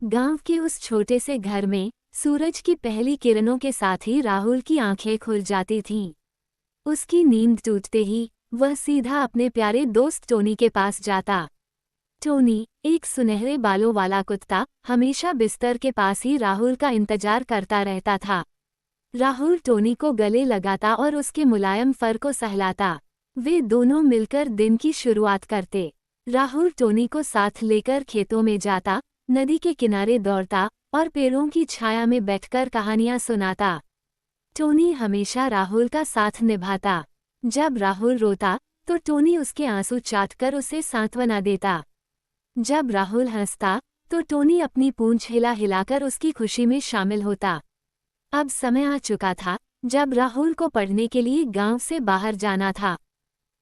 गांव के उस छोटे से घर में सूरज की पहली किरणों के साथ ही राहुल की आंखें खुल जाती थीं। उसकी नींद टूटते ही वह सीधा अपने प्यारे दोस्त टोनी के पास जाता। टोनी, एक सुनहरे बालों वाला कुत्ता, हमेशा बिस्तर के पास ही राहुल का इंतजार करता रहता था। राहुल टोनी को गले लगाता और उसके मुलायम फर को सहलाता। वे दोनों मिलकर दिन की शुरुआत करते। राहुल टोनी को साथ लेकर खेतों में जाता, नदी के किनारे दौड़ता और पेड़ों की छाया में बैठकर कहानियां सुनाता। टोनी हमेशा राहुल का साथ निभाता। जब राहुल रोता तो टोनी उसके आंसू चाटकर उसे सांत्वना देता। जब राहुल हंसता तो टोनी अपनी पूंछ हिला हिलाकर उसकी खुशी में शामिल होता। अब समय आ चुका था जब राहुल को पढ़ने के लिए गांव से बाहर जाना था।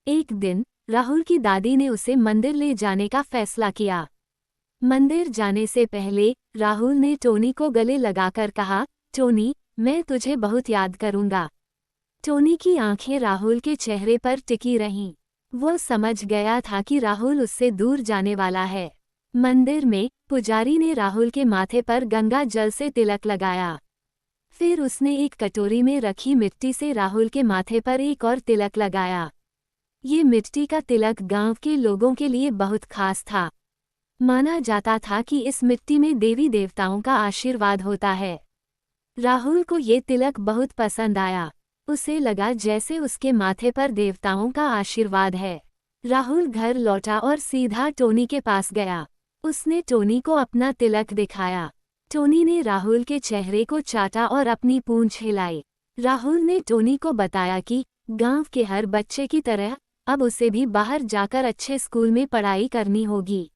एक दिन राहुल की दादी ने उसे मंदिर ले जाने का फैसला किया। मंदिर जाने से पहले राहुल ने टोनी को गले लगाकर कहा, टोनी, मैं तुझे बहुत याद करूंगा। टोनी की आंखें राहुल के चेहरे पर टिकी रहीं। वो समझ गया था कि राहुल उससे दूर जाने वाला है। मंदिर में पुजारी ने राहुल के माथे पर गंगा जल से तिलक लगाया। फिर उसने एक कटोरी में रखी मिट्टी से राहुल के माथे पर एक और तिलक लगाया। ये मिट्टी का तिलक गांव के लोगों के लिए बहुत खास था। माना जाता था कि इस मिट्टी में देवी देवताओं का आशीर्वाद होता है। राहुल को ये तिलक बहुत पसंद आया। उसे लगा जैसे उसके माथे पर देवताओं का आशीर्वाद है। राहुल घर लौटा और सीधा टोनी के पास गया। उसने टोनी को अपना तिलक दिखाया। टोनी ने राहुल के चेहरे को चाटा और अपनी पूंछ हिलाई। राहुल ने टोनी को बताया कि गांव के हर बच्चे की तरह अब उसे भी बाहर जाकर अच्छे स्कूल में पढ़ाई करनी होगी।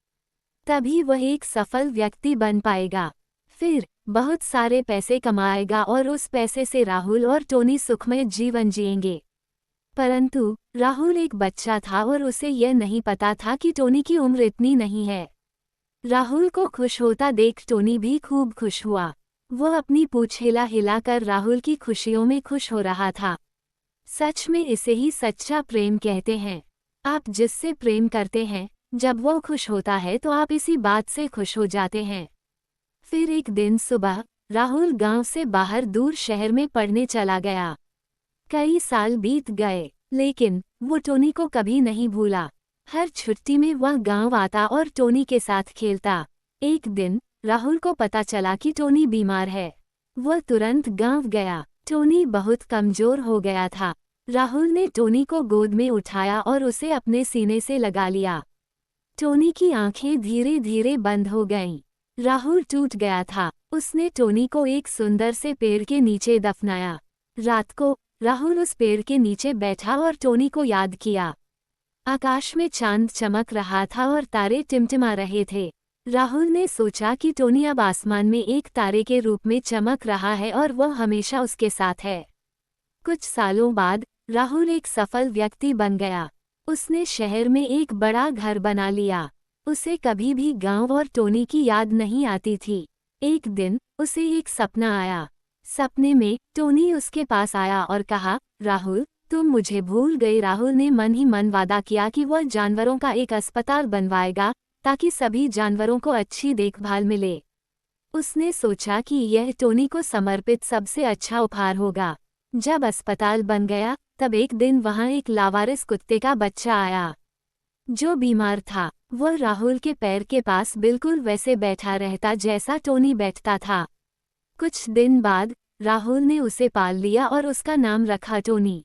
तभी वह एक सफल व्यक्ति बन पाएगा। फिर बहुत सारे पैसे कमाएगा और उस पैसे से राहुल और टोनी सुखमय जीवन जिएंगे। परंतु राहुल एक बच्चा था और उसे यह नहीं पता था कि टोनी की उम्र इतनी नहीं है। राहुल को खुश होता देख टोनी भी खूब खुश हुआ। वह अपनी पूंछ हिला हिलाकर राहुल की खुशियों में खुश हो रहा था। सच में इसे ही सच्चा प्रेम कहते हैं। आप जिससे प्रेम करते हैं, जब वो खुश होता है तो आप इसी बात से खुश हो जाते हैं। फिर एक दिन सुबह राहुल गांव से बाहर दूर शहर में पढ़ने चला गया। कई साल बीत गए, लेकिन वो टोनी को कभी नहीं भूला। हर छुट्टी में वह गांव आता और टोनी के साथ खेलता। एक दिन राहुल को पता चला कि टोनी बीमार है। वह तुरंत गांव गया। टोनी बहुत कमजोर हो गया था। राहुल ने टोनी को गोद में उठाया और उसे अपने सीने से लगा लिया। टोनी की आंखें धीरे धीरे बंद हो गईं। राहुल टूट गया था। उसने टोनी को एक सुंदर से पेड़ के नीचे दफनाया। रात को राहुल उस पेड़ के नीचे बैठा और टोनी को याद किया। आकाश में चांद चमक रहा था और तारे टिमटिमा रहे थे। राहुल ने सोचा कि टोनी अब आसमान में एक तारे के रूप में चमक रहा है और वह हमेशा उसके साथ है। कुछ सालों बाद राहुल एक सफल व्यक्ति बन गया। उसने शहर में एक बड़ा घर बना लिया। उसे कभी भी गांव और टोनी की याद नहीं आती थी। एक दिन उसे एक सपना आया। सपने में टोनी उसके पास आया और कहा, राहुल, तुम मुझे भूल गए। राहुल ने मन ही मन वादा किया कि वह जानवरों का एक अस्पताल बनवाएगा ताकि सभी जानवरों को अच्छी देखभाल मिले। उसने सोचा कि यह टोनी को समर्पित सबसे अच्छा उपहार होगा। जब अस्पताल बन गया तब एक दिन वहां एक लावारिस कुत्ते का बच्चा आया जो बीमार था। वह राहुल के पैर के पास बिल्कुल वैसे बैठा रहता जैसा टोनी बैठता था। कुछ दिन बाद राहुल ने उसे पाल लिया और उसका नाम रखा टोनी।